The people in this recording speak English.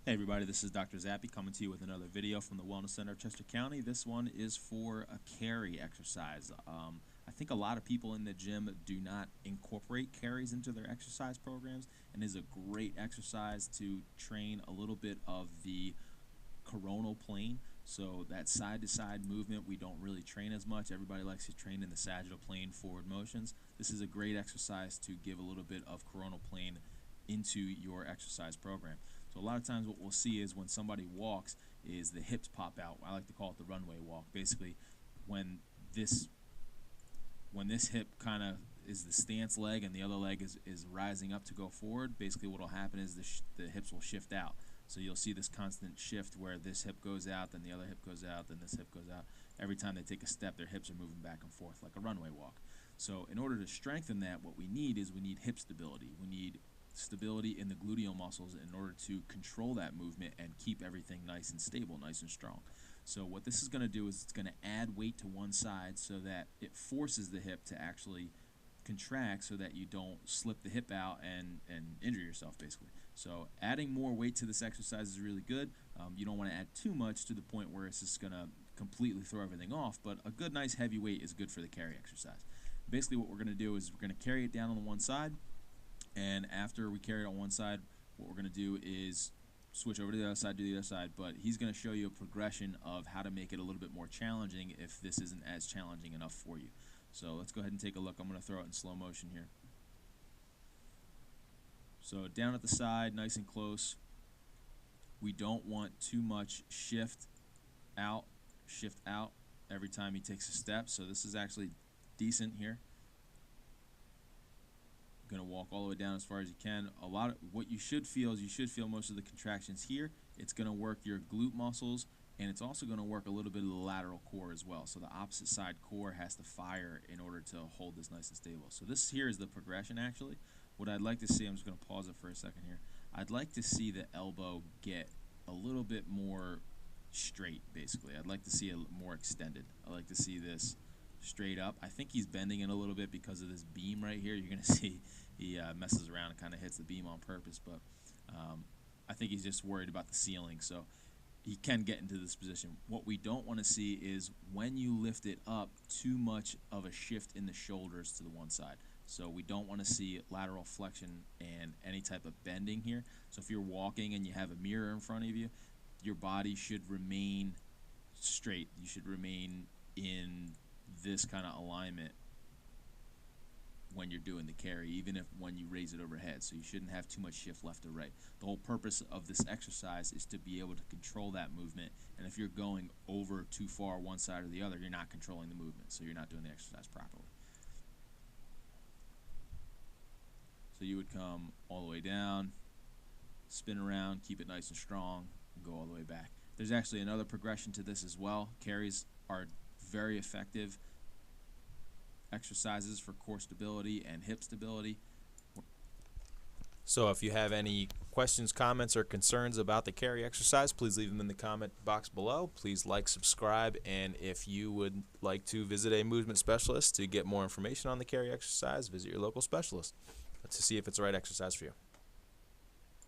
Hey everybody, this is Dr. Zappy coming to you with another video from the Wellness Center of Chester County. This one is for a carry exercise. I think a lot of people in the gym do not incorporate carries into their exercise programs, and is a great exercise to train a little bit of the coronal plane. So that side-to-side movement we don't really train as much. Everybody likes to train in the sagittal plane forward motions. This is a great exercise to give a little bit of coronal plane into your exercise program. So a lot of times what we'll see is when somebody walks is the hips pop out. I like to call it the runway walk. Basically, when this hip kind of is the stance leg and the other leg is rising up to go forward, basically what will happen is the hips will shift out. So you'll see this constant shift where this hip goes out, then the other hip goes out, then this hip goes out. Every time they take a step, their hips are moving back and forth like a runway walk. So in order to strengthen that, what we need is we need hip stability. We need stability in the gluteal muscles in order to control that movement and keep everything nice and stable, nice and strong. So what this is going to do is it's going to add weight to one side so that it forces the hip to actually contract so that you don't slip the hip out and injure yourself, basically. So adding more weight to this exercise is really good. You don't want to add too much to the point where it's just going to completely throw everything off, but a good, nice, heavy weight is good for the carry exercise. Basically what we're going to do is we're going to carry it down on the one side, and after we carry it on one side, what we're going to do is switch over to the other side, do the other side, but he's going to show you a progression of how to make it a little bit more challenging if this isn't as challenging enough for you. So let's go ahead and take a look. I'm going to throw it in slow motion here. So down at the side, nice and close. We don't want too much shift out every time he takes a step. So this is actually decent here. Going to walk all the way down as far as you can. A lot of what you should feel is you should feel most of the contractions here. It's going to work your glute muscles, and it's also going to work a little bit of the lateral core as well. So the opposite side core has to fire in order to hold this nice and stable. So this here is the progression actually. What I'd like to see, I'm just going to pause it for a second here. I'd like to see the elbow get a little bit more straight, basically. I'd like to see it more extended. I'd like to see this straight up. I think he's bending it a little bit because of this beam right here. You're going to see he messes around and kind of hits the beam on purpose, but I think he's just worried about the ceiling, so he can get into this position. What we don't want to see is when you lift it up, too much of a shift in the shoulders to the one side. So we don't want to see lateral flexion and any type of bending here. So if you're walking and you have a mirror in front of you, your body should remain straight. You should remain in this kind of alignment when you're doing the carry, even if when you raise it overhead. So you shouldn't have too much shift left or right. The whole purpose of this exercise is to be able to control that movement, and if you're going over too far one side or the other, you're not controlling the movement, so you're not doing the exercise properly. So you would come all the way down, spin around, keep it nice and strong, and go all the way back. There's actually another progression to this as well. Carries are very effective exercises for core stability and hip stability. So if you have any questions, comments, or concerns about the carry exercise, please leave them in the comment box below. Please like, subscribe, and if you would like to visit a movement specialist to get more information on the carry exercise, visit your local specialist to see if it's the right exercise for you.